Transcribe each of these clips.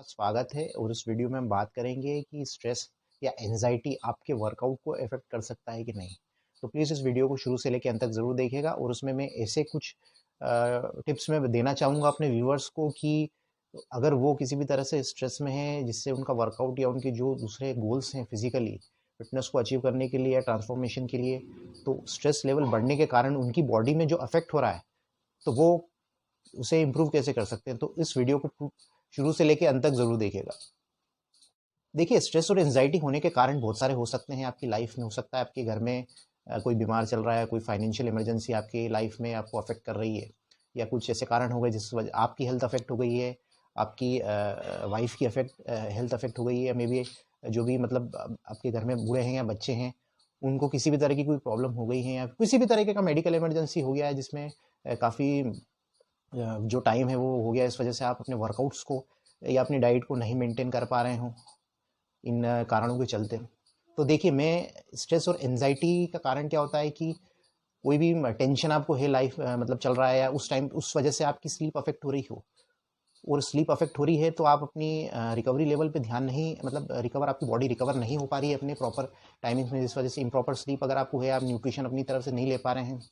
आपका स्वागत है और इस वीडियो में हम बात करेंगे कि स्ट्रेस या एंजाइटी आपके वर्कआउट को अफेक्ट कर सकता है कि नहीं। तो प्लीज़ इस वीडियो को शुरू से लेकर अंत तक ज़रूर देखिएगा और उसमें मैं ऐसे कुछ टिप्स मैं देना चाहूँगा अपने व्यूअर्स को कि अगर वो किसी भी तरह से स्ट्रेस में है जिससे उनका वर्कआउट या उनके जो दूसरे गोल्स हैं फिजिकली फिटनेस को अचीव करने के लिए या ट्रांसफॉर्मेशन के लिए, तो स्ट्रेस लेवल बढ़ने के कारण उनकी बॉडी में जो अफेक्ट हो रहा है तो वो उसे इम्प्रूव कैसे कर सकते हैं। तो इस वीडियो को शुरू से लेकर अंत तक जरूर देखिएगा। देखिए, स्ट्रेस और एंजाइटी होने के कारण बहुत सारे हो सकते हैं आपकी लाइफ में। हो सकता है आपके घर में कोई बीमार चल रहा है, कोई फाइनेंशियल इमरजेंसी आपकी लाइफ में आपको अफेक्ट कर रही है, या कुछ ऐसे कारण हो गए जिस वजह आपकी हेल्थ अफेक्ट हो गई है, आपकी वाइफ की हेल्थ अफेक्ट हो गई है, मे बी जो भी मतलब आपके घर में बूढ़े हैं या बच्चे हैं उनको किसी भी तरह की कोई प्रॉब्लम हो गई है, या किसी भी तरीके का मेडिकल इमरजेंसी हो गया है जिसमें काफ़ी जो टाइम है वो हो गया, इस वजह से आप अपने वर्कआउट्स को या अपनी डाइट को नहीं मेंटेन कर पा रहे हो इन कारणों के चलते। तो देखिए, मैं स्ट्रेस और एंजाइटी का कारण क्या होता है कि कोई भी टेंशन आपको है लाइफ मतलब चल रहा है, या उस टाइम उस वजह से आपकी स्लीप अफेक्ट हो रही हो, और स्लीप अफेक्ट हो रही है तो आप अपनी रिकवरी लेवल पे ध्यान नहीं, मतलब आपकी बॉडी रिकवर नहीं हो पा रही है अपने प्रॉपर टाइमिंग्स में, जिस वजह से इम्प्रॉपर स्लीप अगर आपको है, आप न्यूट्रिशन अपनी तरफ से नहीं ले पा रहे हैं,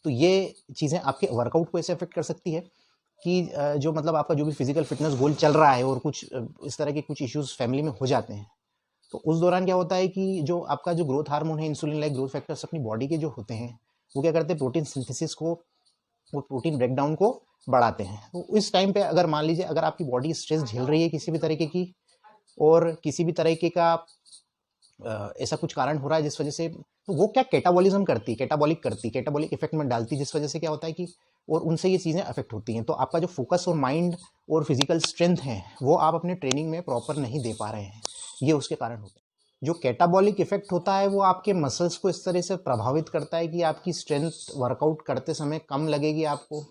तो ये चीज़ें आपके वर्कआउट को ऐसे अफेक्ट कर सकती है कि जो मतलब आपका जो भी फिजिकल फिटनेस गोल चल रहा है और कुछ इस तरह के कुछ इश्यूज फैमिली में हो जाते हैं, तो उस दौरान क्या होता है कि जो आपका जो ग्रोथ हार्मोन है, इंसुलिन लाइक ग्रोथ फैक्टर्स अपनी बॉडी के जो होते हैं, वो क्या करते हैं, प्रोटीन सिंथेसिस को, वो प्रोटीन ब्रेकडाउन को बढ़ाते हैं। तो इस टाइम पे अगर मान लीजिए अगर आपकी बॉडी स्ट्रेस झेल रही है किसी भी तरीके की, और किसी भी तरीके का ऐसा कुछ कारण हो रहा है जिस वजह से, तो वो क्या कैटाबॉलिज्म करती, कैटाबॉलिक इफेक्ट में डालती, जिस वजह से क्या होता है कि और उनसे ये चीज़ें अफेक्ट होती हैं। तो आपका जो फोकस और माइंड और फिजिकल स्ट्रेंथ है वो आप अपने ट्रेनिंग में प्रॉपर नहीं दे पा रहे हैं, ये उसके कारण होता है। जो कैटाबॉलिक इफेक्ट होता है वो आपके मसल्स को इस तरह से प्रभावित करता है कि आपकी स्ट्रेंथ वर्कआउट करते समय कम लगेगी आपको,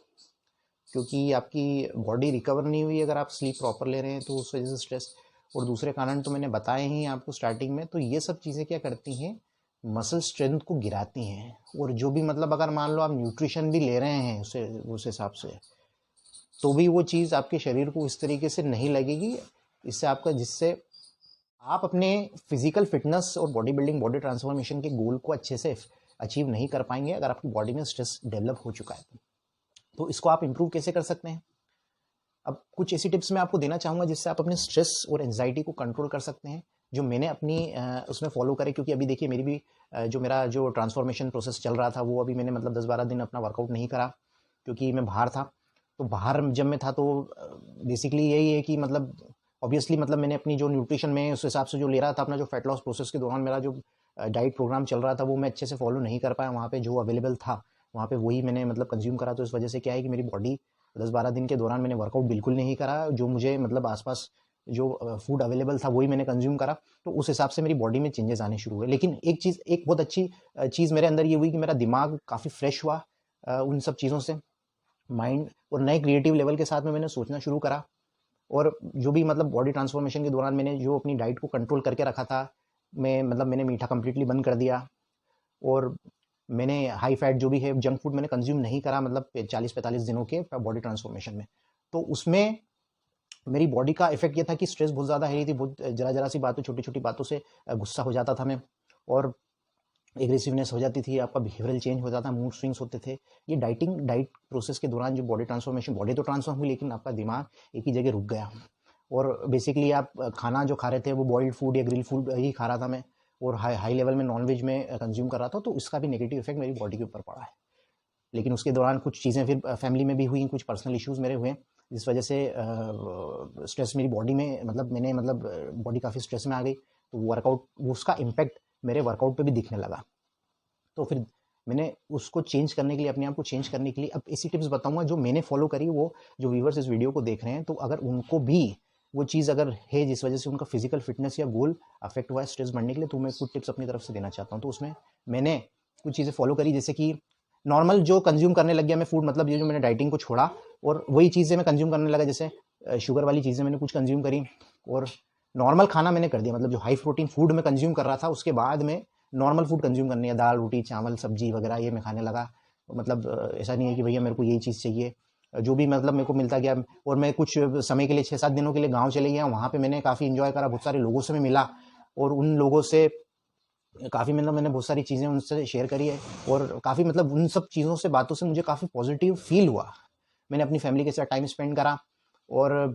क्योंकि आपकी बॉडी रिकवर नहीं हुई अगर आप स्लीप प्रॉपर ले रहे हैं, तो उस वजह से स्ट्रेस। और दूसरे कारण तो मैंने बताए ही आपको स्टार्टिंग में। तो ये सब चीज़ें क्या करती हैं, मसल स्ट्रेंथ को गिराती हैं। और जो भी मतलब अगर मान लो आप न्यूट्रिशन भी ले रहे हैं उस हिसाब से, तो भी वो चीज़ आपके शरीर को इस तरीके से नहीं लगेगी, इससे आपका, जिससे आप अपने फिजिकल फिटनेस और बॉडी बिल्डिंग, बॉडी ट्रांसफॉर्मेशन के गोल को अच्छे से अचीव नहीं कर पाएंगे अगर आपकी बॉडी में स्ट्रेस डेवलप हो चुका है। तो इसको आप इम्प्रूव कैसे कर सकते हैं? अब कुछ ऐसी टिप्स मैं आपको देना चाहूँगा जिससे आप अपने स्ट्रेस और एंजाइटी को कंट्रोल कर सकते हैं, जो मैंने अपनी उसमें फॉलो करे। क्योंकि अभी देखिए, मेरी भी जो मेरा जो ट्रांसफॉर्मेशन प्रोसेस चल रहा था, वो अभी मैंने मतलब 10-12 दिन अपना वर्कआउट नहीं करा क्योंकि मैं बाहर था। तो बाहर जब मैं था तो बेसिकली यही है कि मतलब ऑब्वियसली मतलब मैंने अपनी जो न्यूट्रिशन में उस हिसाब से जो ले रहा था, अपना जो फैट लॉस प्रोसेस के दौरान मेरा जो डाइट प्रोग्राम चल रहा था वो मैं अच्छे से फॉलो नहीं कर पाया। वहाँ पे जो अवेलेबल था वहाँ पे वही मैंने मतलब कंज्यूम करा। तो इस वजह से क्या है कि मेरी बॉडी 10-12 दिन के दौरान मैंने वर्कआउट बिल्कुल नहीं करा, जो मुझे मतलब आसपास जो फूड अवेलेबल था वही मैंने कंज्यूम करा। तो उस हिसाब से मेरी बॉडी में चेंजेस आने शुरू हुए। लेकिन एक बहुत अच्छी चीज़ मेरे अंदर ये हुई कि मेरा दिमाग काफ़ी फ्रेश हुआ उन सब चीज़ों से, माइंड और नए क्रिएटिव लेवल के साथ में मैंने सोचना शुरू करा। और जो भी मतलब बॉडी ट्रांसफॉर्मेशन के दौरान मैंने जो अपनी डाइट को कंट्रोल करके रखा था, मैंने मीठा कंप्लीटली बंद कर दिया, और मैंने हाई फैट जो भी है जंक फूड मैंने कंज्यूम नहीं करा, मतलब 40-45 दिनों के बॉडी ट्रांसफॉर्मेशन में। तो उसमें मेरी बॉडी का इफेक्ट ये था कि स्ट्रेस बहुत ज़्यादा है रही थी, बहुत जरा सी बातों, छोटी छोटी बातों से गुस्सा हो जाता था मैं, और एग्रेसिवनेस हो जाती थी, आपका बिहेवियरल चेंज हो जाता, मूड स्विंग्स होते थे। ये डाइट प्रोसेस के दौरान जो बॉडी ट्रांसफॉर्मेशन, बॉडी तो ट्रांसफॉर्म हुई लेकिन आपका दिमाग एक ही जगह रुक गया। और बेसिकली आप खाना जो खा रहे थे वो बॉइल्ड फूड या ग्रिल फूड ही खा रहा था मैं, और हाई लेवल में नॉनवेज में कंज्यूम कर रहा था। तो इसका भी नेगेटिव इफेक्ट मेरी बॉडी के ऊपर पड़ा है। लेकिन उसके दौरान कुछ चीज़ें फिर फैमिली में भी हुई, कुछ पर्सनल इश्यूज मेरे हुए, जिस वजह से स्ट्रेस मेरी बॉडी में, मतलब बॉडी काफ़ी स्ट्रेस में आ गई। तो वर्कआउट, उसका इम्पैक्ट मेरे वर्कआउट पे भी दिखने लगा। तो फिर मैंने उसको चेंज करने के लिए, अपने आप को चेंज करने के लिए, अब ऐसी टिप्स बताऊंगा जो मैंने फॉलो करी। वो जो व्यूवर्स इस वीडियो को देख रहे हैं, तो अगर उनको भी वो चीज़ अगर है जिस वजह से उनका फिजिकल फिटनेस या गोल अफेक्ट हुआ है स्ट्रेस बढ़ने के लिए, तो मैं कुछ टिप्स अपनी तरफ से देना चाहता हूँ। तो उसमें मैंने कुछ चीज़ें फॉलो करी, जैसे कि नॉर्मल जो कंज्यूम करने लग गया मैं फूड, मतलब ये जो मैंने डाइटिंग को छोड़ा और वही चीज़ें मैं कंज्यूम करने लगा, जैसे शुगर वाली चीज़ें मैंने कुछ कंज्यूम करी, और नॉर्मल खाना मैंने कर दिया। मतलब जो हाई प्रोटीन फूड मैं कंज्यूम कर रहा था उसके बाद में नॉर्मल फूड कंज्यूम करनी है, दाल रोटी चावल सब्जी वगैरह ये मैं खाने लगा। मतलब ऐसा नहीं है कि भैया मेरे को यही चीज़ चाहिए, जो भी मतलब मेरे को मिलता गया, और मैं कुछ समय के लिए 6-7 दिनों के लिए गाँव चले गया, वहाँ पे मैंने काफ़ी एंजॉय करा, बहुत सारे लोगों से मैं मिला, और उन लोगों से काफ़ी मतलब मैंने बहुत सारी चीज़ें उनसे शेयर करी है, और काफ़ी मतलब उन सब चीज़ों से, बातों से मुझे काफ़ी पॉजिटिव फील हुआ। मैंने अपनी फैमिली के साथ टाइम स्पेंड करा, और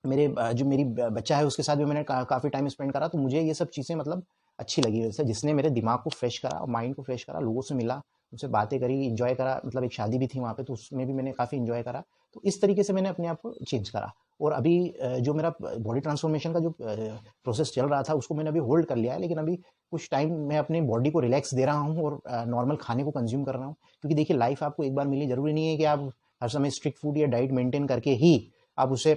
मेरे जो मेरी बच्चा है उसके साथ भी मैंने काफ़ी टाइम स्पेंड करा, तो मुझे ये सब चीज़ें मतलब अच्छी लगी वैसे, जिसने मेरे दिमाग को फ्रेश करा और माइंड को फ्रेश करा। लोगों से मिला, उनसे बातें करी, इंजॉय करा, मतलब एक शादी भी थी वहाँ पे, तो उसमें भी मैंने काफ़ी इंजॉय करा। तो इस तरीके से मैंने अपने आप को चेंज करा, और अभी जो मेरा बॉडी ट्रांसफॉर्मेशन का जो प्रोसेस चल रहा था उसको मैंने अभी होल्ड कर लिया है, लेकिन अभी कुछ टाइम मैं अपनी बॉडी को रिलैक्स दे रहा हूँ, और नॉर्मल खाने को कंज्यूम कर रहा हूँ, क्योंकि देखिए लाइफ आपको एक बार मिली, ज़रूरी नहीं है कि आप हर समय स्ट्रिक्ट फूड या डाइट मेंटेन करके ही आप उसे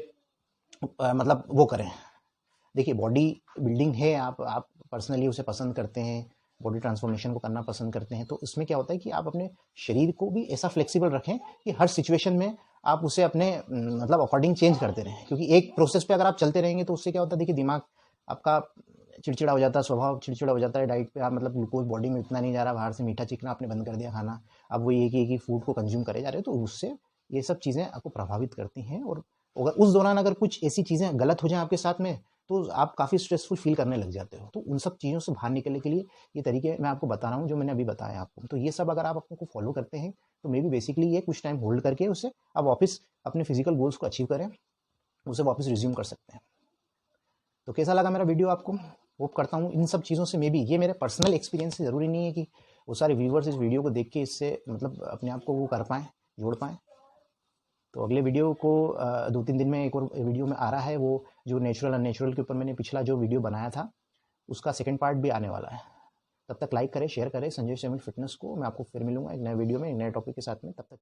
मतलब वो करें। देखिए बॉडी बिल्डिंग है, आप पर्सनली उसे पसंद करते हैं, बॉडी ट्रांसफॉर्मेशन को करना पसंद करते हैं, तो इसमें क्या होता है कि आप अपने शरीर को भी ऐसा फ्लेक्सिबल रखें कि हर सिचुएशन में आप उसे अपने मतलब अकॉर्डिंग चेंज करते रहें, क्योंकि एक प्रोसेस पे अगर आप चलते रहेंगे तो उससे क्या होता है, देखिए दिमाग आपका चिड़चिड़ा हो जाता है, स्वभाव चिड़चिड़ा हो जाता है, डाइट पे आप मतलब ग्लूकोज बॉडी में इतना नहीं जा रहा, बाहर से मीठा चिकना आपने बंद कर दिया खाना, अब वो एक ही फूड को कंज्यूम करे जा रहे हो, तो उससे ये सब चीज़ें आपको प्रभावित करती हैं, और अगर उस दौरान अगर कुछ ऐसी चीज़ें गलत हो जाएं आपके साथ में, तो आप काफ़ी स्ट्रेसफुल फील करने लग जाते हो। तो उन सब चीज़ों से बाहर निकलने के लिए ये तरीके मैं आपको बता रहा हूँ, जो मैंने अभी बताया आपको। तो ये सब अगर आप अपने को फॉलो करते हैं, तो मे बी बेसिकली ये कुछ टाइम होल्ड करके उससे आप वापस अपने फिजिकल गोल्स को अचीव करें, उसे वापस रिज्यूम कर सकते हैं। तो कैसा लगा मेरा वीडियो आपको? होप करता हूँ इन सब चीज़ों से, मे बी ये मेरे पर्सनल एक्सपीरियंस से, ज़रूरी नहीं है कि वो सारे व्यूवर्स इस वीडियो को देख के इससे मतलब अपने आप को वो कर पाएँ, जोड़ पाएँ। तो अगले वीडियो को 2-3 दिन में एक और वीडियो में आ रहा है, वो जो नेचुरल अननेचुरल के ऊपर मैंने पिछला जो वीडियो बनाया था, उसका सेकंड पार्ट भी आने वाला है। तब तक लाइक करें, शेयर करें संजय सेवन फिटनेस को। मैं आपको फिर मिलूंगा एक नए वीडियो में, एक नए टॉपिक के साथ में। तब तक